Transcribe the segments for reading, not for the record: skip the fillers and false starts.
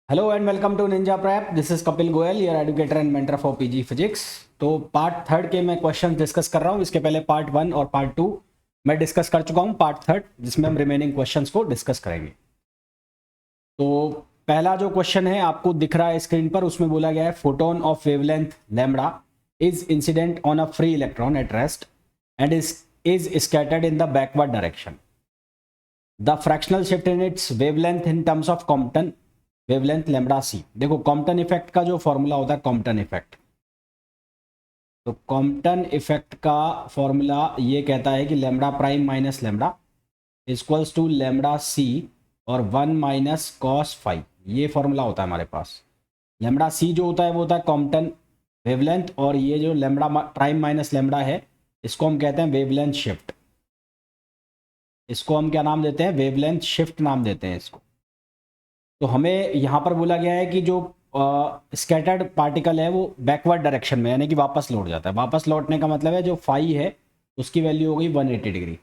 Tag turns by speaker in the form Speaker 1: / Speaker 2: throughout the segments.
Speaker 1: Hello and welcome to Ninja Prep. This is Kapil Goyal, your educator and mentor for PG physics. तो part third के मैं question discuss कर रहा हूँ। इसके पहले पार्ट वन और पार्ट टू मैं डिस्कस कर चुका हूँ। पार्ट थर्ड जिसमें हम रिमेनिंग क्वेश्चंस को डिस्कस करेंगे। तो पहला जो क्वेश्चन है आपको दिख रहा है स्क्रीन पर, उसमें बोला गया है photon of wavelength lambda is incident on a free electron at rest and is scattered in the backward direction. The fractional shift in its wavelength in terms of Compton wavelength lambda C. देखो Compton effect का जो formula होता है Compton effect, तो Compton effect का formula ये कहता है कि lambda prime minus lambda equals to lambda C और 1 माइनस कॉस फाइव। ये फॉर्मूला होता है हमारे पास। लैम्बडा सी जो होता है वो होता है कॉम्पटन वेवलेंथ, और ये जो लैम्बडा प्राइम माइनस लैम्बडा है इसको हम कहते हैं वेवलेंथ शिफ्ट। इसको हम क्या नाम देते हैं? वेवलेंथ शिफ्ट नाम देते हैं इसको। तो हमें यहाँ पर बोला गया है कि जो स्कैटर्ड पार्टिकल है वो बैकवर्ड डायरेक्शन में, यानी कि वापस लौट जाता है। वापस लौटने का मतलब है जो फाई है उसकी वैल्यू हो गई 180 डिग्री,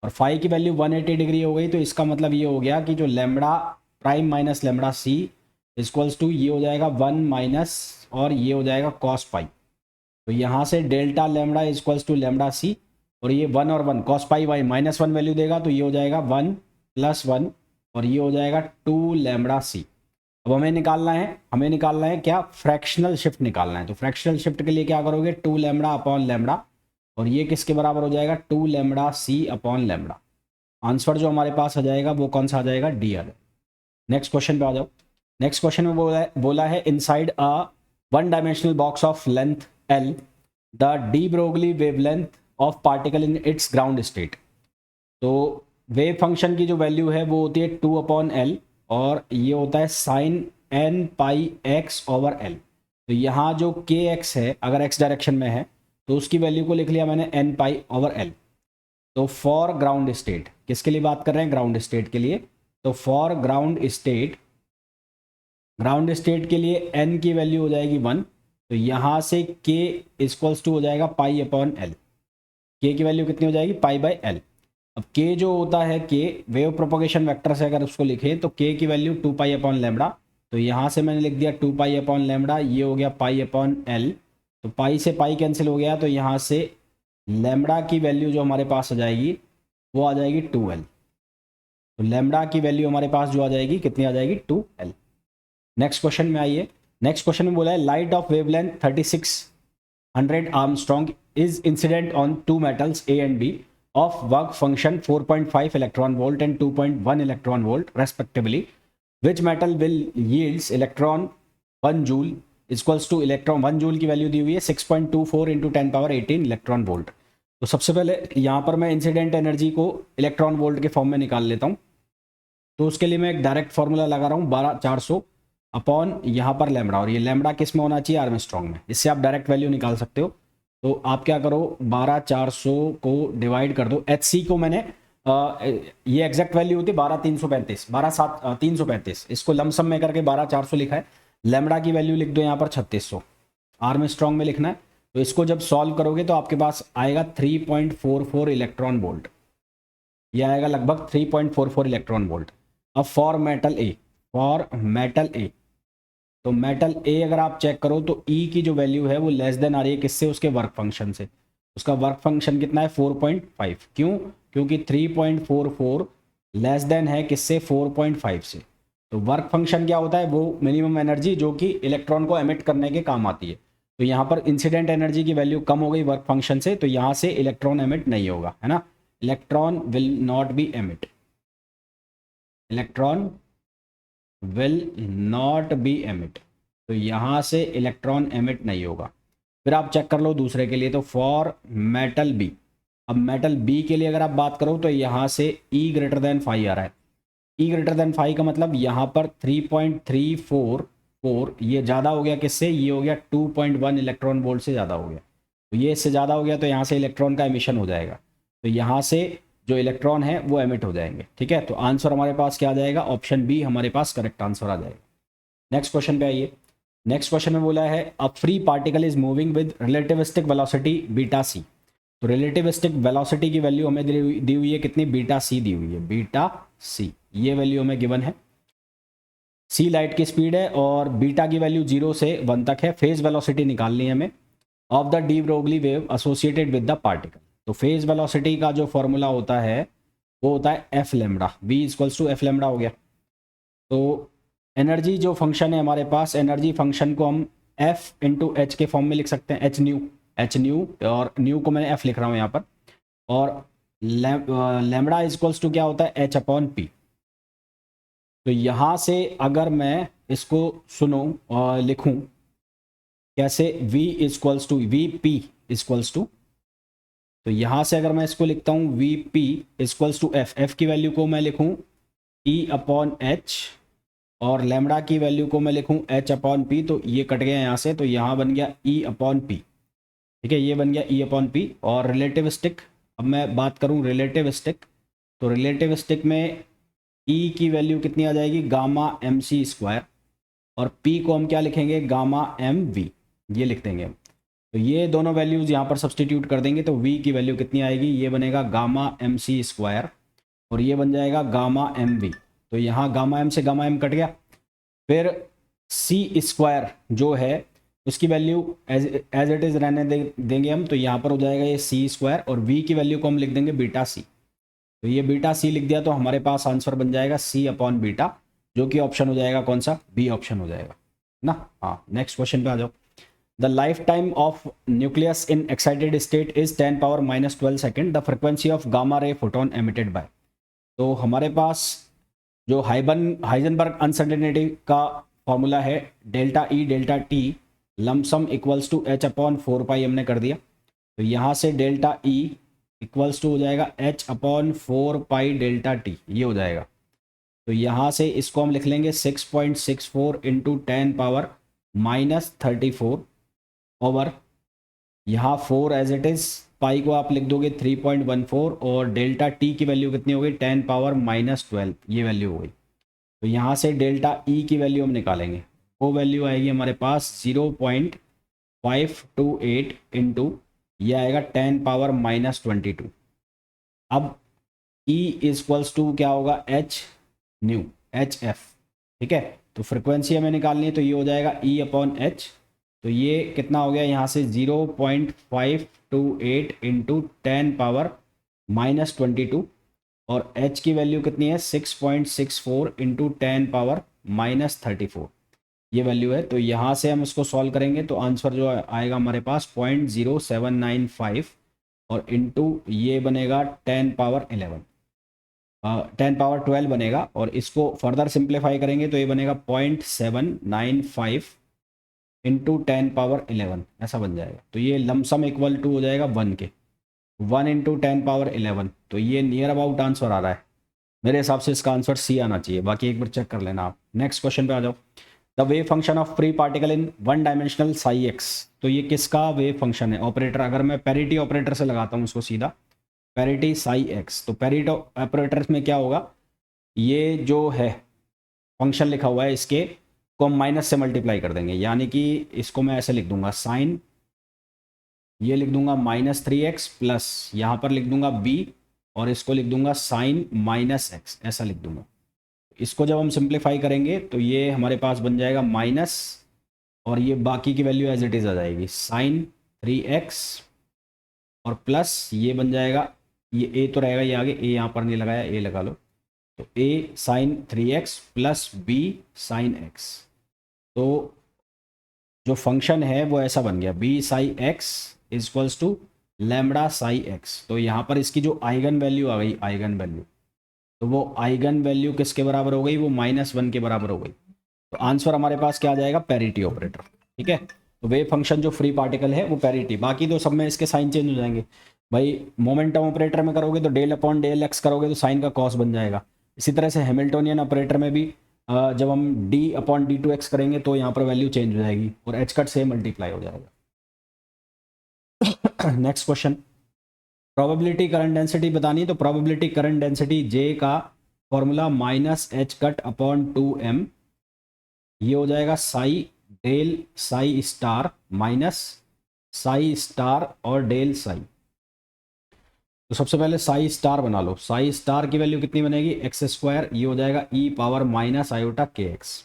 Speaker 1: और फाई की वैल्यू 180 डिग्री हो गई, तो इसका मतलब ये हो गया कि जो lambda prime minus lambda C equals to ये हो जाएगा 1 माइनस और ये हो जाएगा कॉस पाई। तो यहाँ से delta lambda equals to lambda C, और ये 1 और 1 कॉस पाई वाई -1 वैल्यू देगा, तो ये हो जाएगा 1 + 1 और ये हो जाएगा 2 लैम्बडा सी। अब हमें निकालना है क्या? फ्रैक्शनल शिफ्ट निकालना है। तो फ्रैक्शनल शिफ्ट के लिए क्या करोगे? 2 लैम्बडा अपॉन लैम्बडा, और ये किसके बराबर हो जाएगा? 2 लैम्बडा सी अपॉन लैम्बडा। आंसर जो हमारे पास आ जाएगा वो कौन सा आ जाएगा? डी आ जाएगा। नेक्स्ट क्वेश्चन पे आ जाओ। नेक्स्ट क्वेश्चन में बोला है inside a one dimensional box of length L the de Broglie wavelength of particle in its ground state. तो वेव फंक्शन की जो वैल्यू है वो होती है 2/L, और ये होता है साइन n पाई x ओवर l। तो यहाँ जो के एक्स है अगर x डायरेक्शन में है तो उसकी वैल्यू को लिख लिया मैंने n पाई ओवर l। तो फॉर ग्राउंड स्टेट, किसके लिए बात कर रहे हैं? ग्राउंड स्टेट के लिए। तो फॉर ग्राउंड स्टेट के लिए n की वैल्यू हो जाएगी 1, तो यहाँ से k इक्वल्स टू हो जाएगा पाई अपॉन l। k की वैल्यू कितनी हो जाएगी? Pi by l। अब k जो होता है, k वेव प्रोपोगेशन वेक्टर से अगर उसको लिखें तो k की वैल्यू 2 पाई अपॉन लैम्बडा। तो यहाँ से मैंने लिख दिया 2 पाई अपॉन लैम्बडा, ये हो गया पाई अपॉन l। तो पाई से पाई कैंसिल हो गया, तो यहाँ से लैम्बडा की वैल्यू जो हमारे पास आ जाएगी वो आ जाएगी 2l। तो लैम्बडा की वैल्यू हमारे पास जो आ जाएगी कितनी आ जाएगी? 2l। नेक्स्ट क्वेश्चन में आइए। नेक्स्ट क्वेश्चन में बोला है light of wavelength 3600 Armstrong is incident on two metals A and B of work function 4.5 electron volt and 2.1 electron volt respectively, which metal will yields electron 1 joule equals to electron 1 joule की value दी हुई है 6.24 into 10 power 18 electron volt. तो सबसे पहले यहाँ पर मैं incident energy को इलेक्ट्रॉन वोल्ट के फॉर्म में निकाल लेता हूँ। तो उसके लिए मैं एक डायरेक्ट फॉर्मूला लगा रहा हूँ 12400 अपॉन यहाँ पर लैम्बडा, और ये लैम्बडा किस में होना चाहिए? आर्मस्ट्रॉन्ग में। इससे आप डायरेक्ट वैल्यू निकाल सकते हो। तो आप क्या करो, 12400 को डिवाइड कर दो। एच सी को मैंने ये एग्जैक्ट वैल्यू होती है 12335, 12335, इसको लमसम में करके 12400 लिखा है। लैम्बडा की वैल्यू लिख दो यहाँ पर 3600, आर्मस्ट्रॉन्ग में लिखना है। तो इसको जब सॉल्व करोगे तो आपके पास आएगा 3.44 इलेक्ट्रॉन वोल्ट। ये आएगा लगभग 3.44 इलेक्ट्रॉन वोल्ट। अब फॉर मेटल ए, तो मेटल ए अगर आप चेक करो तो ई की जो वैल्यू है वो लेस देन आ रही है किससे? उसके वर्क फंक्शन से। उसका वर्क फंक्शन कितना है? 4.5। क्यों? क्योंकि 3.44 लेस देन है किससे? 4.5 से। तो वर्क फंक्शन क्या होता है? वो मिनिमम एनर्जी जो कि इलेक्ट्रॉन को एमिट करने के काम आती है। तो यहाँ पर इंसिडेंट एनर्जी की वैल्यू कम हो गई वर्क फंक्शन से, तो यहाँ से इलेक्ट्रॉन एमिट नहीं होगा, है ना। Electron will not be emit, electron will not be emit. तो यहाँ से इलेक्ट्रॉन एमिट नहीं होगा। फिर आप चेक कर लो दूसरे के लिए, तो फॉर मेटल बी। अब मेटल बी के लिए अगर आप बात करो तो यहाँ से E ग्रेटर देन 5 आ रहा है। E ग्रेटर देन 5 का मतलब यहाँ पर 3.344 ये ज़्यादा हो गया किससे? ये हो गया 2.1 इलेक्ट्रॉन वोल्ट से ज़्यादा हो गया। तो ये इससे ज़्यादा हो गया, तो यहाँ से इलेक्ट्रॉन का एमिशन हो जाएगा। तो यहाँ से जो इलेक्ट्रॉन है वो एमिट हो जाएंगे। ठीक है, तो आंसर हमारे पास क्या आ जाएगा? ऑप्शन बी हमारे पास करेक्ट आंसर आ जाएगा। नेक्स्ट क्वेश्चन पे आइए। नेक्स्ट क्वेश्चन में बोला है a free particle is moving with relativistic velocity beta C. तो रिलेटिविस्टिक वेलोसिटी की वैल्यू हमें दी हुई है कितनी? बीटा सी दी हुई है, बीटा सी ये वैल्यू हमें गिवन है। सी लाइट की स्पीड है और बीटा की वैल्यू 0 से 1 तक है। फेज वेलोसिटी निकालनी है हमें of the de Broglie wave associated with the particle. तो फेज वेलोसिटी का जो फॉर्मूला होता है वो होता है F lambda, V equals to F lambda हो गया। तो एनर्जी जो फंक्शन है हमारे पास, एनर्जी फंक्शन को हम एफ इंटू एच के फॉर्म में लिख सकते हैं, एच न्यू, और न्यू को मैंने एफ लिख रहा हूँ यहाँ पर। और लेमडा इक्वल्स टू क्या होता है, एच अपॉन पी। तो यहाँ से अगर मैं इसको सुनो और लिखूँ कैसे, v equals to V P equals to, तो यहाँ से अगर मैं इसको लिखता हूँ V P equals to F, F की वैल्यू को मैं लिखूँ ई अपॉन एच और लेमडा की वैल्यू को मैं लिखूँ एच अपॉन पी। तो ये कट गया यहाँ से, तो यहाँ बन गया ई अपॉन पी। ठीक है, ये बन गया ई अपॉन पी। और रिलेटिविस्टिक, अब मैं बात करूँ रिलेटिविस्टिक, तो रिलेटिविस्टिक में ई की वैल्यू कितनी आ जाएगी, गामा एम सी स्क्वायर, और पी को हम क्या लिखेंगे, गामा एम वी, ये लिख देंगे हम। तो ये दोनों वैल्यूज़ यहाँ पर सब्सटीट्यूट कर देंगे तो वी की वैल्यू कितनी आएगी, ये बनेगा गामा एम सी स्क्वायर और ये बन जाएगा गामा एम वी। तो यहाँ गामा एम से गामा एम कट गया। फिर सी स्क्वायर जो है उसकी वैल्यू एज इट इज़ रहने देंगे हम, तो यहाँ पर हो जाएगा ये सी स्क्वायर और वी की वैल्यू को हम लिख देंगे बीटा सी। तो ये बीटा सी लिख दिया तो हमारे पास आंसर बन जाएगा सी अपॉन बीटा, जो कि ऑप्शन हो जाएगा कौन सा, बी ऑप्शन हो जाएगा ना। हाँ, नेक्स्ट क्वेश्चन पे आ जाओ। The life time of nucleus in excited state is 10⁻12 second, the frequency of gamma ray photon emitted by. तो हमारे पास जो हाइजेनबर्ग अनसर्टेनिटी का फॉर्मूला है delta E delta T lump sum equals to H upon 4 pi हमने कर दिया। तो यहाँ से डेल्टा ई इक्वल्स टू हो जाएगा H upon 4 pi delta T, ये हो जाएगा। तो यहाँ से इसको हम लिख लेंगे 6.64 इंटू 10⁻34 ओवर, यहाँ 4 एज इट इज़, पाई को आप लिख दोगे 3.14 और डेल्टा टी की वैल्यू कितनी हो गई 10⁻12, ये वैल्यू हो गई। तो यहाँ से डेल्टा ई की वैल्यू हम निकालेंगे, वो वैल्यू आएगी हमारे पास 0.528 इंटू ये आएगा 10⁻22। अब E इक्वल्स टू क्या होगा, एच न्यू, एच एफ। ठीक है, तो फ्रिक्वेंसी हमें निकालनी है तो ये हो जाएगा E अपॉन एच। तो ये कितना हो गया यहाँ से 0.528 इंटू 10⁻22 और h की वैल्यू कितनी है 6.64 इंटू 10⁻34, ये वैल्यू है। तो यहाँ से हम इसको सॉल्व करेंगे तो आंसर जो आएगा हमारे पास 0.0795 और इंटू ये बनेगा 10⁻12 बनेगा, और इसको फर्दर सिंप्लीफाई करेंगे तो ये बनेगा 0.795 इंटू 10⁻11, ऐसा बन जाएगा। तो ये लमसम इक्वल टू हो जाएगा 1 के, 1 इंटू 10⁻11। तो ये नियर अबाउट आंसर आ रहा है मेरे हिसाब से, इसका आंसर सी आना चाहिए, बाकी एक बार चेक कर लेना आप। नेक्स्ट क्वेश्चन पे आ जाओ। The wave function of free particle in one dimensional Sai X. तो ये किसका वेव फंक्शन है, ऑपरेटर, अगर मैं पैरिटी ऑपरेटर से लगाता हूँ उसको सीधा, पैरिटी साई एक्स, तो पैरिटी ऑपरेटर में क्या होगा, ये जो है फंक्शन लिखा हुआ है इसके को हम माइनस से मल्टीप्लाई कर देंगे, यानी कि इसको मैं ऐसे लिख दूंगा साइन, ये लिख दूंगा -3x प्लस यहाँ पर लिख दूंगा b और इसको लिख दूंगा साइन -x, ऐसा लिख दूंगा। इसको जब हम सिंप्लीफाई करेंगे तो ये हमारे पास बन जाएगा माइनस और ये बाकी की वैल्यू एज इट इज़ आ जाएगी साइन 3x और प्लस ये बन जाएगा, ये a तो रहेगा, ये आगे a यहाँ पर नहीं लगाया, a लगा लो, तो a sine 3x plus b sine x। तो जो फंक्शन है वो ऐसा बन गया b psi x equals to lambda psi X. तो यहाँ पर इसकी जो आइगन वैल्यू आ गई, आइगन वैल्यू, तो वो आइगन वैल्यू किसके बराबर हो गई, वो -1 के बराबर हो गई। तो आंसर हमारे पास क्या आ जाएगा, पैरिटी ऑपरेटर। ठीक है, तो वेव फंक्शन जो फ्री पार्टिकल है वो पैरिटी, बाकी तो सब में इसके साइन चेंज हो जाएंगे। भाई मोमेंटम ऑपरेटर में करोगे तो डेल अपॉन डेल एक्स करोगे तो साइन का कॉस बन जाएगा। इसी तरह से हैमिल्टोनियन ऑपरेटर में भी जब हम d अपॉन d2x करेंगे तो यहाँ पर वैल्यू चेंज हो जाएगी और h कट से मल्टीप्लाई हो जाएगा। Next question, probability current density बतानी है, तो प्रोबेबिलिटी करंट डेंसिटी J का formula -h cut upon 2m, ये हो जाएगा psi del psi star minus psi star और डेल साई। तो सबसे पहले साई स्टार बना लो, साई स्टार की वैल्यू कितनी बनेगी x², ये हो जाएगा e power minus iota kx।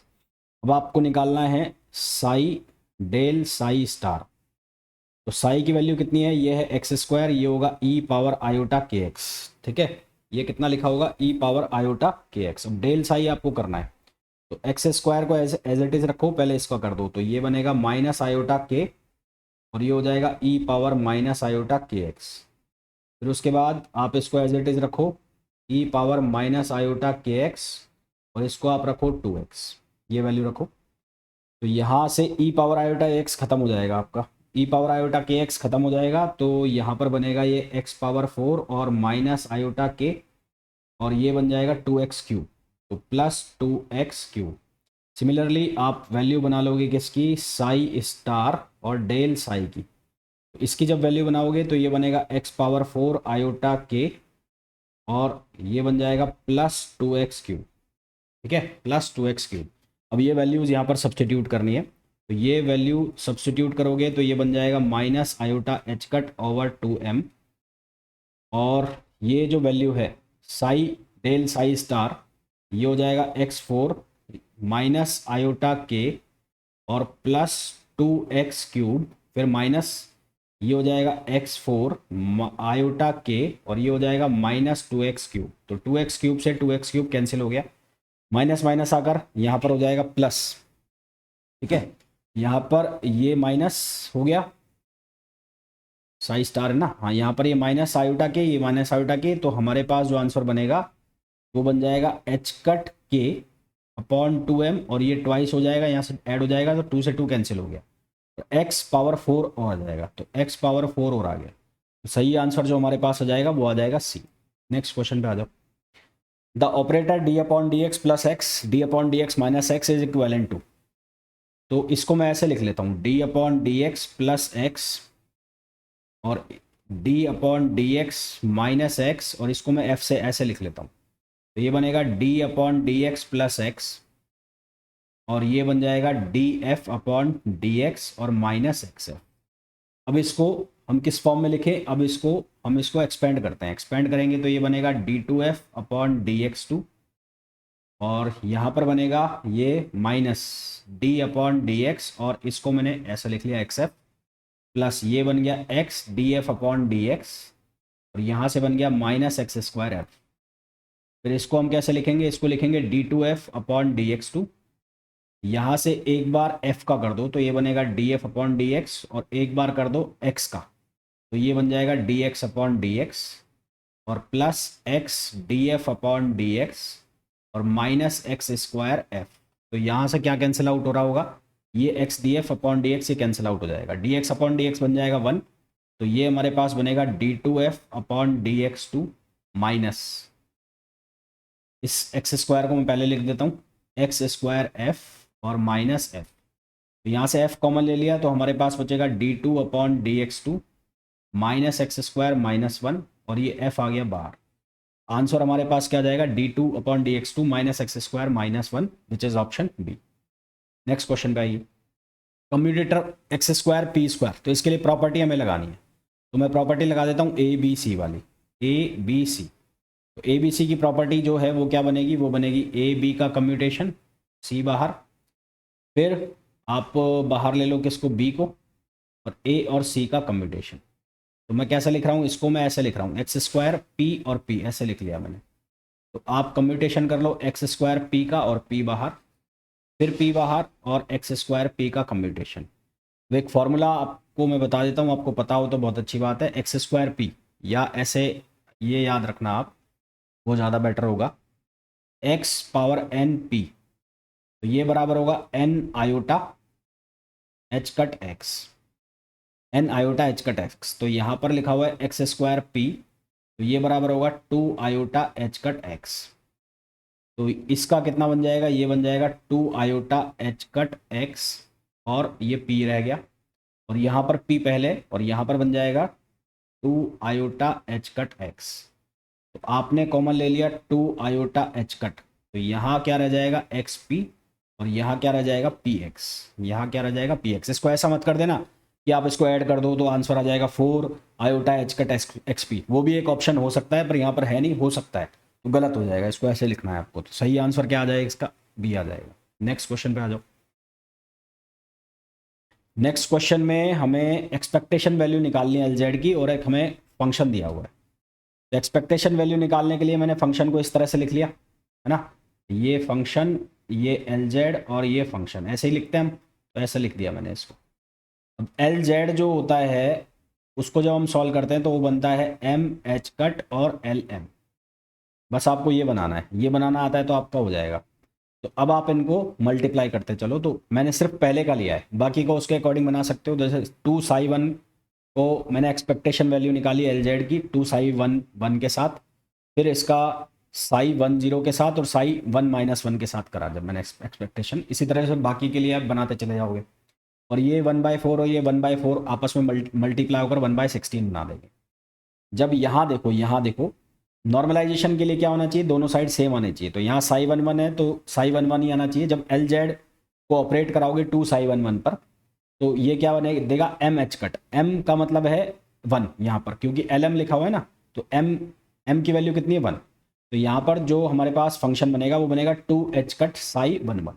Speaker 1: अब आपको निकालना है साई डेल साई स्टार। तो साई की वैल्यू कितनी है, ये है एक्स स्क्वायर, ये होगा ई पावर आयोटा के एक्स। ठीक है, ये कितना लिखा होगा, ई पावर आयोटा के एक्स। अब डेल साई आपको करना है, तो एक्स स्क्वायर को एज इट इज रखो, पहले इसका कर दो, तो ये बनेगा माइनस आयोटा के और ये हो जाएगा ई पावर माइनस आयोटा के एक्स। फिर उसके बाद आप इसको एज इट इज रखो, ई पावर माइनस आयोटा के एक्स और इसको आप रखो 2x, ये वैल्यू रखो। तो यहाँ से ई पावर आयोटा एक्स खत्म हो जाएगा आपका, ई पावर आयोटा के एक्स खत्म हो जाएगा, तो यहाँ पर बनेगा ये एक्स पावर 4 और माइनस आयोटा के और ये बन जाएगा 2x क्यूब, तो प्लस 2x क्यूब। सिमिलरली आप वैल्यू बना लोगे किसकी, साई स्टार और डेल साई की। तो इसकी जब वैल्यू बनाओगे तो ये बनेगा एक्स पावर 4 आयोटा के और ये बन जाएगा प्लस 2x क्यूब। ठीक है, प्लस 2x क्यूब। अब ये वैल्यूज़ यहाँ पर सब्सटीट्यूट करनी है, तो ये वैल्यू सब्सटीट्यूट करोगे तो ये बन जाएगा minus iota H cut over 2m और ये जो वैल्यू है साई डेल साई स्टार, ये हो जाएगा x4 माइनस आयोटा के और प्लस 2x क्यूब, फिर माइनस ये हो जाएगा x4 आयोटा के और ये हो जाएगा माइनस 2x क्यूब। तो 2x क्यूब से 2x क्यूब कैंसिल हो गया, माइनस माइनस आकर यहाँ पर हो जाएगा प्लस। ठीक है, यहाँ पर ये माइनस हो गया, साई स्टार है ना, हाँ यहाँ पर ये माइनस आयोटा के, ये माइनस आयोटा के, तो हमारे पास जो आंसर बनेगा वो बन जाएगा एच कट के अपॉन 2m और ये ट्वाइस हो जाएगा, यहाँ से ऐड हो जाएगा तो 2 से 2 कैंसिल हो गया, तो x पावर 4 और आ जाएगा, तो x पावर 4 और आ गया। तो सही आंसर जो हमारे पास आ जाएगा वो आ जाएगा सी। नेक्स्ट क्वेश्चन पे आ जाओ। The operator D upon D X plus X D upon D X minus X is equivalent to, तो इसको मैं ऐसे लिख लेता हूँ, D upon D X plus X और D upon D X minus X और इसको मैं एफ से ऐसे लिख लेता हूँ, तो ये बनेगा D upon D X plus X और ये बन जाएगा D F upon D X और माइनस एक्स है। अब इसको हम किस फॉर्म में लिखें, अब हम इसको एक्सपेंड करते हैं, एक्सपेंड करेंगे तो ये बनेगा D two F upon D X two और यहाँ पर बनेगा ये minus D upon D X और इसको मैंने ऐसा लिख लिया एक्स एफ प्लस ये बन गया x D F upon D X और यहाँ से बन गया माइनस एक्स स्क्वायर एफ। फिर इसको हम कैसे लिखेंगे, इसको लिखेंगे D two F upon D X two, यहाँ से एक बार f का कर दो तो ये बनेगा D F upon D X और एक बार कर दो x का तो ये बन जाएगा D X upon D X और plus X D F upon D X और माइनस एक्स स्क्वायर एफ। तो यहाँ से क्या कैंसिल आउट हो रहा होगा, ये X D F upon D X ये कैंसिल आउट हो जाएगा, D X upon D X बन जाएगा 1, तो ये हमारे पास बनेगा D two F upon D X two minus इस एक्स स्क्वायर को मैं पहले लिख देता हूँ एक्स स्क्वायर एफ और माइनस एफ। तो यहाँ से एफ कॉमन ले लिया तो हमारे पास बचेगा D two upon D X two minus X square minus 1 और ये एफ आ गया बाहर। आंसर हमारे पास क्या आ जाएगा, D two upon D X two minus X square minus 1 which is option B. Next question पे आइए, commutator X square P square, तो इसके लिए प्रॉपर्टी हमें लगानी है, तो मैं प्रॉपर्टी लगा देता हूँ ए बी सी वाली, ए बी सी। तो ए बी सी की प्रॉपर्टी जो है वो क्या बनेगी, वो बनेगी ए बी का कम्यूटेशन सी बाहर, फिर आप बाहर ले लो किसको बी को और ए और सी का कम्यूटेशन। तो मैं कैसे लिख रहा हूँ, इसको मैं ऐसे लिख रहा हूँ एक्स स्क्वायर पी और पी ऐसे लिख लिया मैंने। तो आप कम्यूटेशन कर लो एक्स स्क्वायर पी का और पी बाहर, फिर पी बाहर और एक्स स्क्वायर पी का कम्यूटेशन। तो एक फॉर्मूला आपको मैं बता देता हूँ, आपको पता हो तो बहुत अच्छी बात है, एक्स स्क्वायर पी या ऐसे ये याद रखना आप, वो ज़्यादा बेटर होगा, एक्स पावर एन पी, तो ये बराबर होगा an iota H cut x, an iota H cut x. तो यहाँ पर लिखा हुआ है एक्स स्क्वायर पी, तो ये बराबर होगा 2 आयोटा एच कट एक्स। तो इसका कितना बन जाएगा, ये बन जाएगा 2 आयोटा एच कट एक्स और ये पी रह गया और यहाँ पर पी पहले और यहाँ पर बन जाएगा 2 आयोटा एच कट एक्स। तो आपने कॉमन ले लिया 2 आयोटा एच कट, तो यहाँ क्या रह जाएगा एक्स पी और यहाँ क्या रह जाएगा पी एक्स, यहाँ क्या रह जाएगा पी एक्स। इसको ऐसा मत कर देना कि आप इसको ऐड कर दो तो आंसर आ जाएगा 4 iota H cut x P, वो भी एक ऑप्शन हो सकता है पर यहाँ पर है नहीं, हो सकता है तो गलत हो जाएगा, इसको ऐसे लिखना है आपको। तो सही आंसर क्या आ जाएगा इसका, बी आ जाएगा। नेक्स्ट क्वेश्चन पे आ जाओ, नेक्स्ट क्वेश्चन में हमें एक्सपेक्टेशन वैल्यू निकालनी है LZ की और एक हमें फंक्शन दिया हुआ है। तो एक्सपेक्टेशन वैल्यू निकालने के लिए मैंने फंक्शन को इस तरह से लिख लिया है ना, ये फंक्शन, ये LZ और ये फंक्शन, ऐसे ही लिखते हैं हम, तो ऐसे लिख दिया मैंने इसको। अब LZ जो होता है उसको जब हम सॉल्व करते हैं तो वो बनता है MH कट और LM। बस आपको ये बनाना है, ये बनाना आता है तो आपका हो जाएगा। तो अब आप इनको मल्टीप्लाई करते चलो, तो मैंने सिर्फ पहले का लिया है, बाकी को उसके अकॉर्डिंग बना सकते हो। जैसे 2 साई 1 को मैंने एक्सपेक्टेशन वैल्यू निकाली LZ की 2 साई 1 1 के साथ, फिर इसका साई 1 0 के साथ और साई 1 -1 के साथ करा जब मैंने एक्सपेक्टेशन। इसी तरह से बाकी के लिए आप बनाते चले जाओगे और ये 1/4 और ये 1/4 आपस में मल्टीप्लाई होकर 1/16 बना देंगे। जब यहाँ देखो नॉर्मलाइजेशन के लिए क्या होना चाहिए, दोनों साइड सेम आने चाहिए। तो यहाँ साई 1 1 है तो साई 1 1 ही आना चाहिए। जब LZ को ऑपरेट कराओगे 2 साई 1 1 पर, तो ये क्या बने देगा MH कट। M का मतलब है 1 यहाँ पर, क्योंकि LM लिखा हुआ है ना, तो M की वैल्यू कितनी है 1। तो यहाँ पर जो हमारे पास फंक्शन बनेगा वो बनेगा 2H cut Sai 1 1,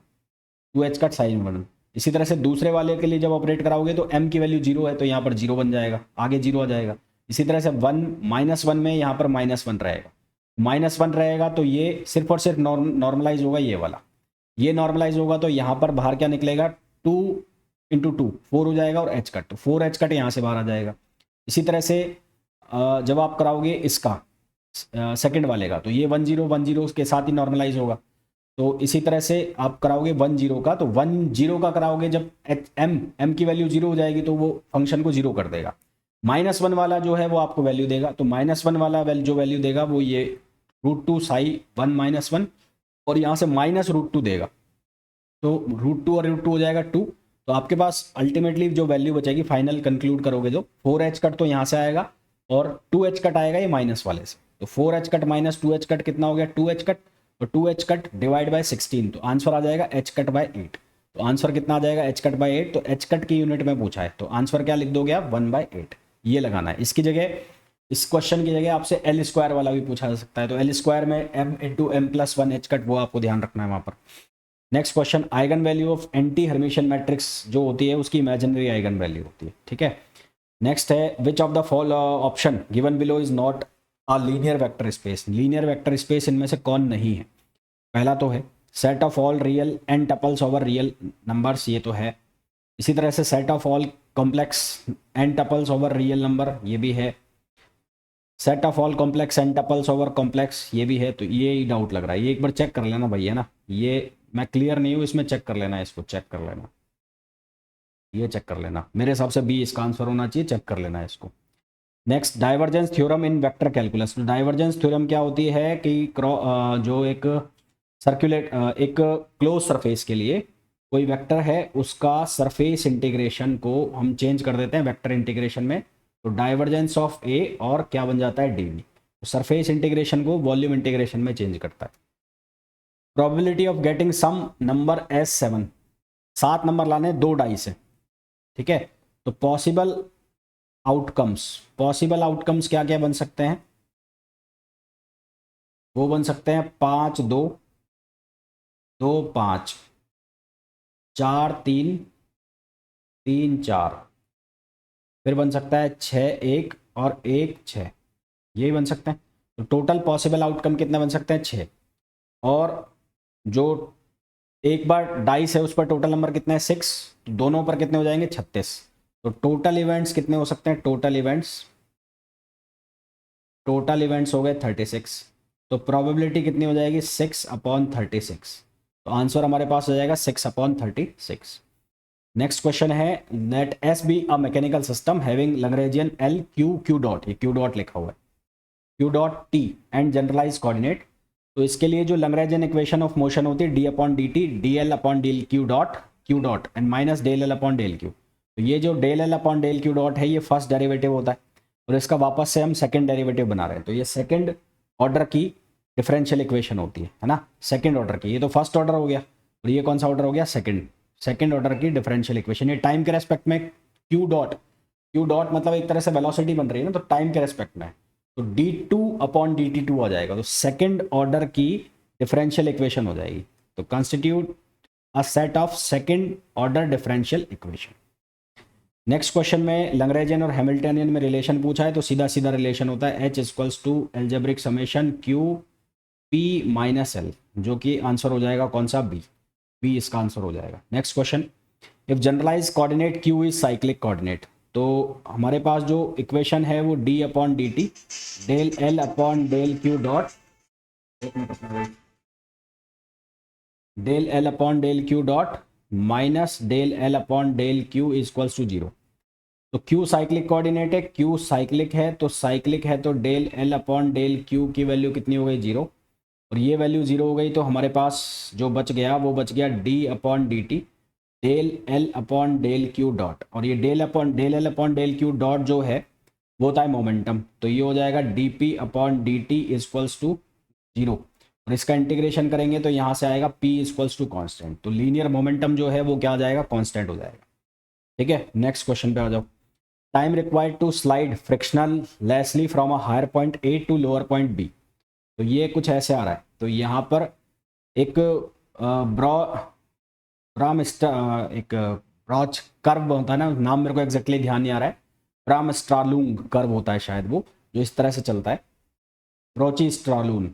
Speaker 1: 2H cut Sai 1 1। इसी तरह से दूसरे वाले के लिए जब ऑपरेट कराओगे तो M की वैल्यू 0 है तो यहाँ पर 0 बन जाएगा, आगे 0 आ जाएगा। इसी तरह से 1 -1 में यहाँ पर -1 रहेगा, -1 रहेगा तो ये सिर्फ और सिर्फ नॉर्मलाइज होगा ये वाला, ये नॉर्मलाइज होगा तो यहाँ पर बाहर क्या निकलेगा 2 × 2 4 हो जाएगा और H कट, तो 4H कट यहाँ से बाहर आ जाएगा। इसी तरह से जब आप कराओगे इसका सेकंड वाले का तो ये 1 0 1 0 के साथ ही नॉर्मलाइज होगा। तो इसी तरह से आप कराओगे 1 0 का, तो 1 0 का कराओगे जब M की वैल्यू 0 हो जाएगी तो वो फंक्शन को 0 कर देगा। -1 वाला जो है वो आपको वैल्यू देगा, तो -1 वाला जो वैल्यू देगा वो ये √2 साई 1 -1 और यहाँ से -√2 देगा, तो √2 और √2 हो जाएगा 2। तो आपके पास अल्टीमेटली जो वैल्यू बचेगी फाइनल कंक्लूड करोगे जो 4H कट तो यहाँ से आएगा और 2H कट आएगा ये माइनस वाले से। तो 4H cut minus 2H cut कितना हो गया 2H कट, और 2H कट डिवाइड बाय 16, तो आंसर आ जाएगा H कट बाय 8। तो आंसर कितना आ जाएगा H कट बाय 8। तो H कट की यूनिट में पूछा है तो आंसर क्या लिख दोगे आप 1/8, ये लगाना है। इसकी जगह, इस क्वेश्चन की जगह आपसे L² वाला भी पूछा जा सकता है, तो L² में M × M+1 H कट, वो आपको ध्यान रखना है वहाँ पर। Next question, eigen value of anti Hermitian matrix जो होती है उसकी इमेजिनरी आइगन वैल्यू होती है, ठीक है। नेक्स्ट है which of the fall option given below is not a linear vector space. Linear vector space इनमें से कौन नहीं है। पहला तो है set of all real N tuples over real numbers, ये तो है। इसी तरह से set of all complex N tuples over real number, ये भी है। Set of all complex N tuples over complex, ये भी है। तो ये ही डाउट लग रहा है, ये एक बार चेक कर लेना भैया ना, ये मैं क्लियर नहीं हूँ इसमें, चेक कर लेना, इसको चेक कर लेना, ये चेक कर लेना। मेरे हिसाब से बी इसका आंसर होना चाहिए, चेक कर लेना इसको। Next, divergence theorem in vector calculus. Divergence theorem क्या होती है कि जो एक एक क्लोज सरफेस के लिए कोई वेक्टर है उसका सरफेस इंटीग्रेशन को हम चेंज कर देते हैं वेक्टर इंटीग्रेशन में, तो डाइवर्जेंस ऑफ ए और क्या बन जाता है डीवी। तो सरफेस इंटीग्रेशन को वॉल्यूम इंटीग्रेशन में चेंज करता है। Probability of getting sum number as 7, 7 नंबर लाने 2 डाई से, ठीक है। तो पॉसिबल आउटकम्स क्या क्या बन सकते हैं, वो बन सकते हैं 5 2 2 5 4 3 3 4, फिर बन सकता है 6 1 और 1 6, यही बन सकते हैं। तो टोटल पॉसिबल आउटकम कितने बन सकते हैं 6, और जो एक बार डाइस है उस पर टोटल नंबर कितने हैं 6, तो दोनों पर कितने हो जाएंगे 36। तो टोटल इवेंट्स कितने हो सकते हैं, टोटल इवेंट्स हो गए 36। तो प्रोबेबिलिटी कितनी हो जाएगी 6/36। तो आंसर हमारे पास हो जाएगा 6/36। नेक्स्ट क्वेश्चन है, let S be a mechanical system having Lagrangian L Q dot, ये क्यू डॉट लिखा हुआ है, Q dot T and generalize coordinate. तो इसके लिए जो लैग्रेंजियन इक्वेशन ऑफ मोशन होती है d/dt dl/del q dot and minus del L/del Q। तो ये जो del L/del Q है ये फर्स्ट डेरिवेटिव होता है और इसका वापस से हम सेकंड डेरिवेटिव बना रहे हैं। तो ये सेकंड ऑर्डर की डिफरेंशियल इक्वेशन होती है ना, सेकंड ऑर्डर की। ये तो फर्स्ट ऑर्डर हो गया और ये कौन सा ऑर्डर हो गया, सेकंड ऑर्डर की डिफरेंशियल इक्वेशन। ये टाइम के रेस्पेक्ट में क्यू डॉट मतलब एक तरह से वेलोसिटी बन रही है ना, तो टाइम के रेस्पेक्ट में, तो d2/dt2 आ जाएगा। तो सेकंड ऑर्डर की डिफरेंशियल इक्वेशन हो जाएगी। तो constitute a set of second order differential equation. Next question में लैग्रेंजियन और हैमिल्टनियन में रिलेशन पूछा है, तो सीधा सीधा रिलेशन होता है H equals to algebraic summation Q P minus L, जो कि आंसर हो जाएगा कौन सा, बी इसका आंसर हो जाएगा। Next question, if generalize coordinate Q is cyclic coordinate, तो हमारे पास जो इक्वेशन है वो d upon D T del L upon del Q dot, del L upon del Q dot minus del L upon del Q equals to zero. तो Q cyclic coordinate है, Q cyclic है, तो cyclic है तो del L upon del Q की value कितनी हो गई, जीरो, और ये वैल्यू जीरो हो गई, तो हमारे पास जो बच गया वो बच गया d upon D T del L upon del Q dot, और ये del L upon del Q dot जो है वो होता है मोमेंटम, तो ये हो जाएगा D P upon D T equals to zero, और इसका इंटीग्रेशन करेंगे तो यहाँ से आएगा p इक्वल्स टू कॉन्स्टेंट, तो लीनियर मोमेंटम जो है वो क्या आ जाएगा, कॉन्स्टेंट हो जाएगा। ठीक है, नेक्स्ट क्वेश्चन पे आ जाओ। Time required to slide frictionlessly from a higher point A to lower point B, तो ये कुछ ऐसे आ रहा है, तो यहाँ पर एक एक ब्रॉच कर्व होता है ना, नाम मेरे को एग्जैक्टली ध्यान नहीं आ रहा है, ब्राम स्ट्रालूंग कर्व होता है शायद वो, जो इस तरह से चलता है, ब्रोची स्ट्रालून,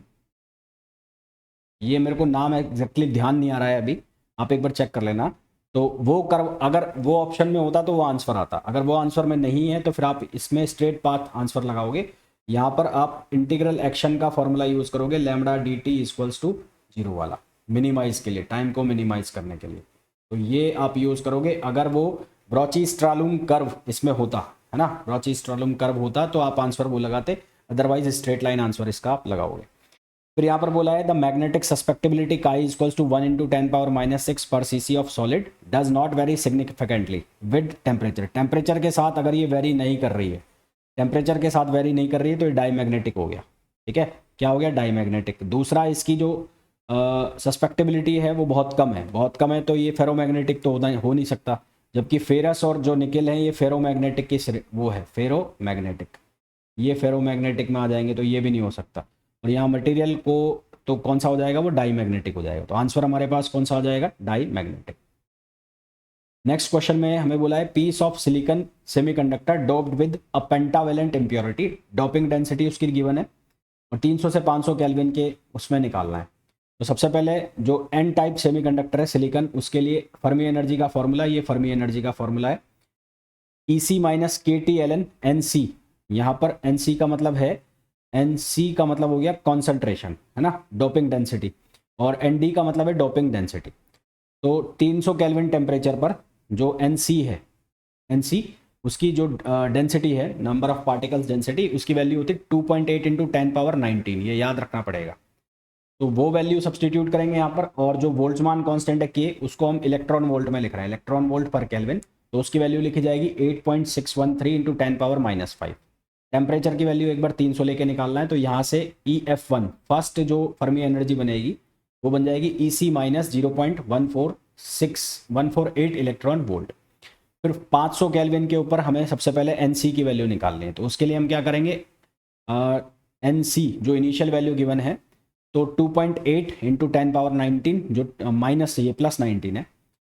Speaker 1: ये मेरे को नाम एग्जैक्टली ध्यान नहीं आ रहा है अभी, आप एक बार चेक कर लेना। तो वो कर्व अगर वो ऑप्शन में होता तो वो आंसर आता, अगर वो आंसर में नहीं है तो फिर आप इसमें स्ट्रेट पाथ आंसर लगाओगे। यहाँ पर आप इंटीग्रल एक्शन का फॉर्मूला यूज करोगे, lambda D T equals to zero वाला, मिनिमाइज के लिए, टाइम को मिनिमाइज करने के लिए, तो ये आप यूज करोगे। अगर वो ब्रोची स्ट्रालूम कर्व इसमें होता है ना, ब्रोची स्ट्रालूम कर्व होता तो आप आंसर वो लगाते, अदरवाइज स्ट्रेट लाइन आंसर इसका आप लगाओगे। फिर यहाँ पर बोला है the magnetic susceptibility chi equals to 1 into 10 power minus 6 पर CC of solid does not vary significantly with temperature, temperature के साथ अगर ये वेरी नहीं कर रही है, टेम्परेचर के साथ वेरी नहीं कर रही है तो ये डाईमैग्नेटिक हो गया। ठीक है, क्या हो गया, डाईमैग्नेटिक। दूसरा, इसकी जो सस्पेक्टिबिलिटी है वो बहुत कम है, बहुत कम है, तो ये फेरोमैग्नेटिक तो हो नहीं सकता, जबकि फेरस और जो निकेल है ये फेरोमैग्नेटिक की वो है, फेरोमैग्नेटिक, ये फेरोमैग्नेटिक में आ जाएंगे तो ये भी नहीं हो सकता, और यहाँ मटेरियल को तो कौन सा हो जाएगा, वो डाईमैग्नेटिक हो जाएगा, तो आंसर हमारे पास कौन सा आ जाएगा, डाईमैग्नेटिक। नेक्स्ट क्वेश्चन में हमें बोला है piece of silicon semiconductor doped with a pentavalent impurity, doping density उसकी गिवन है और 300 से 500 केल्विन के उसमें निकालना है। तो सबसे पहले जो एन टाइप सेमीकंडक्टर है सिलिकॉन, उसके लिए फर्मी एनर्जी का फॉर्मूला, ये फर्मी एनर्जी का फॉर्मूला है EC minus K T L N N C, यहाँ पर एन सी का मतलब है, एन सी का मतलब हो गया कॉन्सेंट्रेशन है ना, डोपिंग डेंसिटी, और एन डी का मतलब है डोपिंग डेंसिटी। तो 300 केल्विन टेम्परेचर पर जो एन सी है, एन सी उसकी जो डेंसिटी है, नंबर ऑफ पार्टिकल्स डेंसिटी, उसकी वैल्यू होती है 2.8 इंटू 10 पावर 19, ये याद रखना पड़ेगा। तो वो वैल्यू सब्सटीट्यूट करेंगे यहाँ पर, और जो वोल्ट्जमान कांस्टेंट है के, उसको हम इलेक्ट्रॉन वोल्ट में लिख रहे हैं, इलेक्ट्रॉन वोल्ट पर केल्विन, तो उसकी वैल्यू लिखी जाएगी 8.613 इंटू 10 पावर -5। टेम्परेचर की वैल्यू एक बार 300 लेके निकालना है, तो यहाँ से EF1 फर्स्ट जो फर्मी एनर्जी बनेगी वो बन जाएगी EC माइनस 0.146148 इलेक्ट्रॉन वोल्ट। फिर 500 केल्विन के ऊपर हमें सबसे पहले NC की वैल्यू निकालनी है, तो उसके लिए हम क्या करेंगे, NC जो इनिशियल वैल्यू गिवन है, तो 2.8 इंटू 10 पावर 19, जो माइनस ये प्लस 19 है,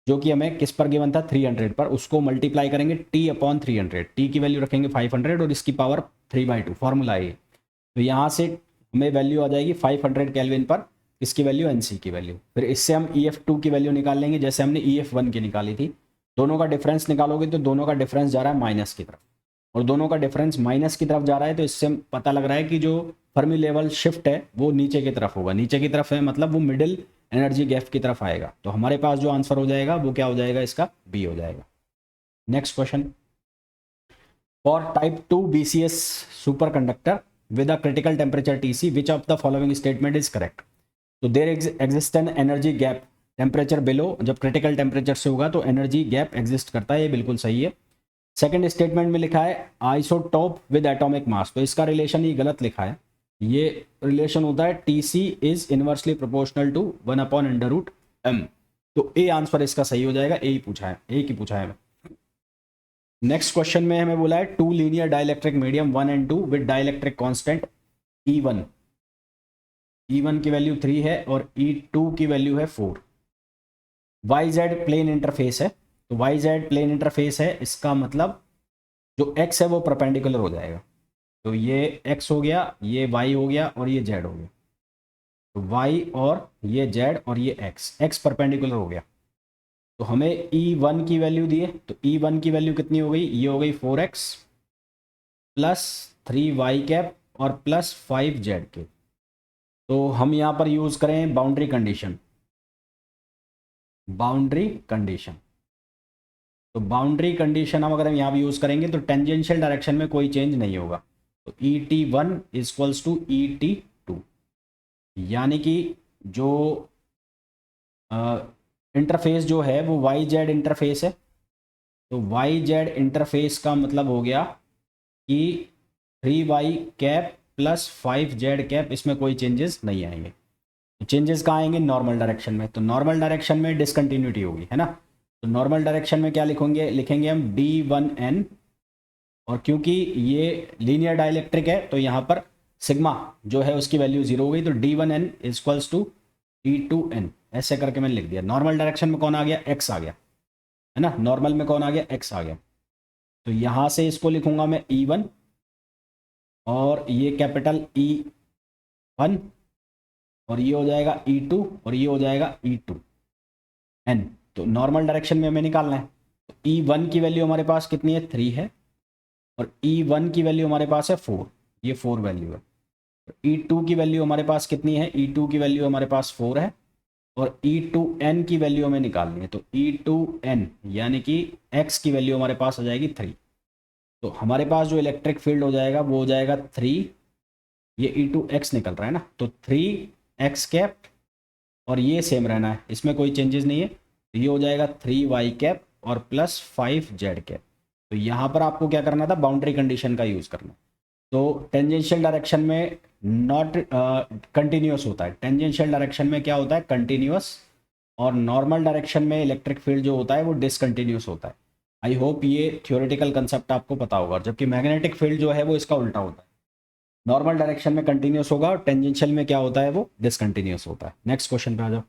Speaker 1: जो कि हमें किस पर गिवन था, 300 पर, उसको मल्टीप्लाई करेंगे T अपॉन 300, T की वैल्यू रखेंगे 500 और इसकी पावर 3/2, फॉर्मूला है। तो यहाँ से हमें वैल्यू आ जाएगी 500 केल्विन पर, इसकी वैल्यू NC की वैल्यू। फिर इससे हम EF2 की वैल्यू निकाल लेंगे, जैसे हमने EF1 की निकाली थी। दोनों का डिफरेंस निकालोगे तो दोनों का डिफरेंस जा रहा है माइनस की तरफ, और दोनों का डिफरेंस माइनस की तरफ जा रहा है, तो इससे पता लग रहा है कि जो फर्मी लेवल शिफ्ट है वो नीचे की तरफ होगा, नीचे की तरफ है मतलब वो मिडिल एनर्जी गैप की तरफ आएगा। तो हमारे पास जो आंसर हो जाएगा वो क्या हो जाएगा, इसका बी हो जाएगा। Next question, for type 2 BCS super conductor with a critical temperature TC which of the following statement is correct. तो there exist an energy gap temperature below, जब क्रिटिकल टेम्परेचर से होगा तो एनर्जी गैप एग्जिस्ट करता है, ये बिल्कुल सही है। सेकंड स्टेटमेंट में लिखा है आइसोटोप विद एटॉमिक मास, तो इसका रिलेशन ही गलत लिखा है, ये रिलेशन होता है TC is inversely proportional to 1/√m, तो ए आंसर इसका सही हो जाएगा, ए ही पूछा है, ए की पूछा है। नेक्स्ट क्वेश्चन में हमें बोला है 2 linear dielectric medium 1 and 2 with dielectric constant E1 की वैल्यू 3 है और E2 की वैल्यू है 4। YZ प्लेन इंटरफेस है, तो वाई जेड प्लेन इंटरफेस है, इसका मतलब जो एक्स है वो परपेंडिकुलर हो जाएगा। तो ये एक्स हो गया, ये वाई हो गया और ये जेड हो गया। तो वाई और ये जेड और ये एक्स, एक्स परपेंडिकुलर हो गया। तो हमें E1 की वैल्यू दी है, तो E1 की वैल्यू कितनी हो गई, ये हो गई 4x प्लस 3y कैप और प्लस 5z के। तो हम यहाँ पर यूज़ करें बाउंड्री कंडीशन, बाउंड्री कंडीशन। तो बाउंड्री कंडीशन हम अगर हम यहाँ भी यूज़ करेंगे तो टेंजेंशियल डायरेक्शन में कोई चेंज नहीं होगा। तो ET1 इक्वल्स टू ET2, यानी कि जो इंटरफेस जो है वो वाई जेड इंटरफेस है। तो वाई जेड इंटरफेस का मतलब हो गया कि 3y cap plus 5z cap, इसमें कोई चेंजेस नहीं आएंगे। तो चेंजेस कहाँ आएंगे, नॉर्मल डायरेक्शन में। तो नॉर्मल डायरेक्शन में डिसकंटिन्यूटी होगी, है ना। तो नॉर्मल डायरेक्शन में क्या लिखेंगे हम D1n, और क्योंकि ये लीनियर डाइलेक्ट्रिक है तो यहाँ पर सिग्मा जो है उसकी वैल्यू 0 हो गई। तो D1n इक्वल्स टू D2n, ऐसे करके मैंने लिख दिया। नॉर्मल डायरेक्शन में कौन आ गया, x आ गया, है ना। नॉर्मल में कौन आ गया, x आ गया। तो यहाँ से इसको लिखूंगा मैं E1, और ये कैपिटल E1, और ये हो जाएगा E2, और ये हो जाएगा E2n। तो नॉर्मल डायरेक्शन में हमें निकालना है। तो E1 की वैल्यू हमारे पास कितनी है, 3 है, और E1 की वैल्यू हमारे पास है 4, ये 4 वैल्यू है। तो E2 की वैल्यू हमारे पास कितनी है, E2 की वैल्यू हमारे पास 4 है, और E2n की वैल्यू हमें निकालनी है। तो E2n यानी कि x की वैल्यू हमारे पास आ जाएगी 3। तो हमारे पास जो इलेक्ट्रिक फील्ड हो जाएगा वो हो जाएगा 3, ये E2x निकल रहा है ना, तो 3x कैप, और ये सेम रहना है, इसमें कोई चेंजेस नहीं है। तो ये हो जाएगा 3y कैप और प्लस 5z कैप। तो यहाँ पर आपको क्या करना था, बाउंड्री कंडीशन का यूज़ करना। तो टेंजेंशियल डायरेक्शन में नॉट कंटिन्यूस होता है, टेंजेंशियल डायरेक्शन में क्या होता है, कंटिन्यूस, और नॉर्मल डायरेक्शन में इलेक्ट्रिक फील्ड जो होता है वो डिसकंटिन्यूस होता है। आई होप ये थ्योरेटिकल कंसेप्ट आपको पता होगा। जबकि मैग्नेटिक फील्ड जो है वो इसका उल्टा होता है, नॉर्मल डायरेक्शन में कंटिन्यूस होगा और टेंजेंशियल में क्या होता है, वो डिसकंटिन्यूस होता है। नेक्स्ट क्वेश्चन पे आ जाओ।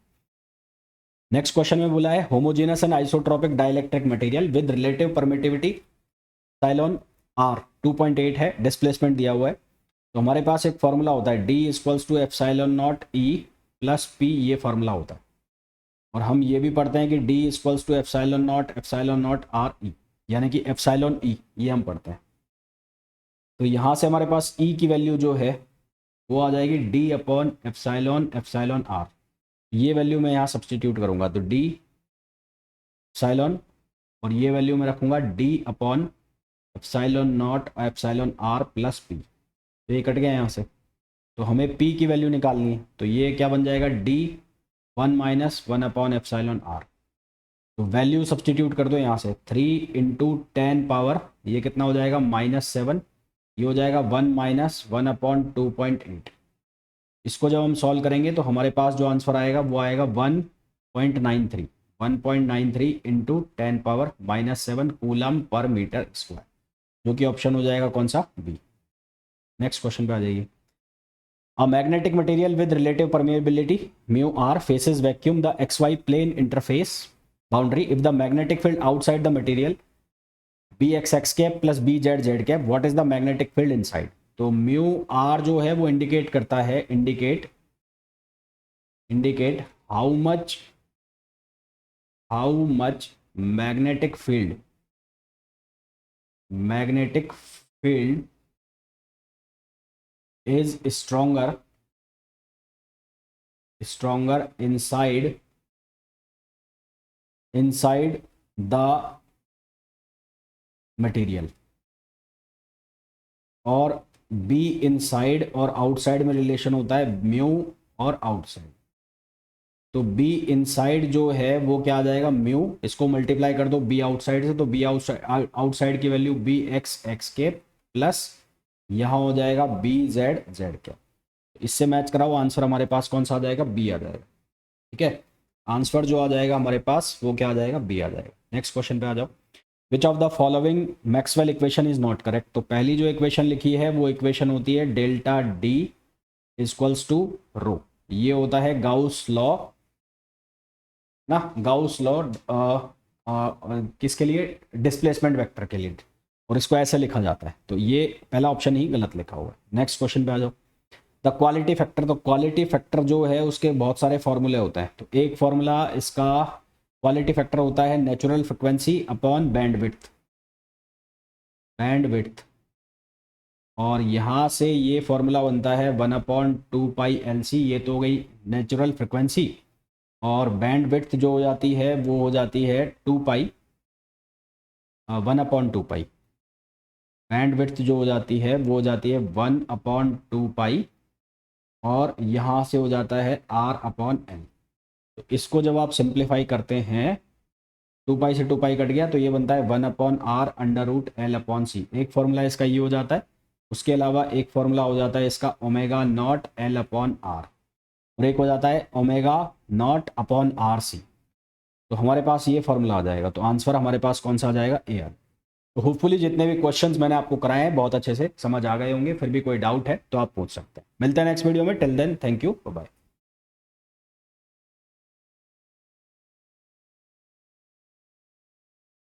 Speaker 1: नेक्स्ट क्वेश्चन में बोला है homogeneous and isotropic dielectric material with relative permittivity epsilon R 2.8 है, डिस्प्लेसमेंट दिया हुआ है। तो हमारे पास एक फॉर्मूला होता है D equals to epsilon not E plus P, ये फॉर्मूला होता है। और हम ये भी पढ़ते हैं कि D equals to epsilon not R E, यानी कि एप्सिलॉन E, ये हम पढ़ते हैं। तो यहाँ से हमारे पास E की वैल्यू जो है वो आ जाएगी D अपॉन एप्सिलॉन आर। ये वैल्यू मैं यहाँ सब्सटीट्यूट करूँगा, तो D एप्सिलॉन, और ये वैल्यू मैं रखूँगा D upon epsilon not epsilon R plus P. तो ये कट गया यहाँ से। तो हमें P की वैल्यू निकालनी है, तो ये क्या बन जाएगा, D 1 - 1 अपॉन एप्सिलॉन आर। तो वैल्यू सब्सटीट्यूट कर दो यहाँ से, 3 × 10 पावर, ये कितना हो जाएगा, -7। ये हो जाएगा 1 - 1 अपॉन 2.8। इसको जब हम सॉल्व करेंगे तो हमारे पास जो आंसर आएगा वो आएगा 1.93 × 10 power -7 coulomb per metre square, जो कि ऑप्शन हो जाएगा कौन सा, बी। नेक्स्ट क्वेश्चन पे आ जाइए। A magnetic material with relative permeability mu r faces vacuum the xy plane interface boundary if the magnetic field outside the material bxx cap plus bzz cap, what is the magnetic field inside? तो mu R जो है वो indicate करता है, indicate how much magnetic field is stronger inside the material, और be inside और outside में relation होता है म्यू और आउटसाइड। तो बी इनसाइड जो है वो क्या आ जाएगा, म्यू, इसको मल्टीप्लाई कर दो बी आउटसाइड से, तो बी आउटसाइड की वैल्यू bx के प्लस यहाँ हो जाएगा bz के। इससे मैच कराओ, आंसर हमारे पास कौन सा आ जाएगा, बी आ जाएगा। ठीक है, आंसर जो आ जाएगा हमारे पास वो क्या आ जाएगा, बी आ जाएगा। नेक्स्ट क्वेश्चन पे आ जाओ। विच of the following Maxwell equation is not correct? तो पहली जो इक्वेशन लिखी है वो इक्वेशन होती है डेल्टा डी इक्वल्स टू रो, ये होता है गाउस लॉ ना, गाउस लॉ किसके लिए, डिस्प्लेसमेंट वेक्टर के लिए, और इसको ऐसे लिखा जाता है। तो ये पहला ऑप्शन ही गलत लिखा हुआ है। नेक्स्ट क्वेश्चन पे आ जाओ। द क्वालिटी फैक्टर, तो क्वालिटी फैक्टर जो है उसके बहुत सारे फॉर्मूले होते हैं। तो एक फॉर्मूला इसका क्वालिटी फैक्टर होता है natural frequency upon bandwidth, bandwidth, और यहाँ से ये फॉर्मूला बनता है 1/2π/LC। ये तो हो गई नेचुरल फ्रिक्वेंसी, और बैंडविड्थ जो हो जाती है वो हो जाती है 2π, 1/2π। बैंडविड्थ जो हो जाती है वो हो जाती है 1/2π, और यहाँ से हो जाता है R/L। तो इसको जब आप सिंप्लीफाई करते हैं, 2π से 2π कट गया तो ये बनता है 1/R√L/C। एक फॉर्मूला इसका ये हो जाता है। उसके अलावा एक फॉर्मूला हो जाता है इसका ω0L/R, और एक हो जाता है ω0/RC। तो हमारे पास ये फॉर्मूला आ जाएगा। तो आंसर हमारे पास कौन सा आ जाएगा, AR। तो होपफुली जितने भी क्वेश्चंस मैंने आपको कराए हैं बहुत अच्छे से समझ आ गए होंगे। फिर भी कोई डाउट है तो आप पूछ सकते हैं। मिलते हैं नेक्स्ट वीडियो में। Till then, thank you, bye bye.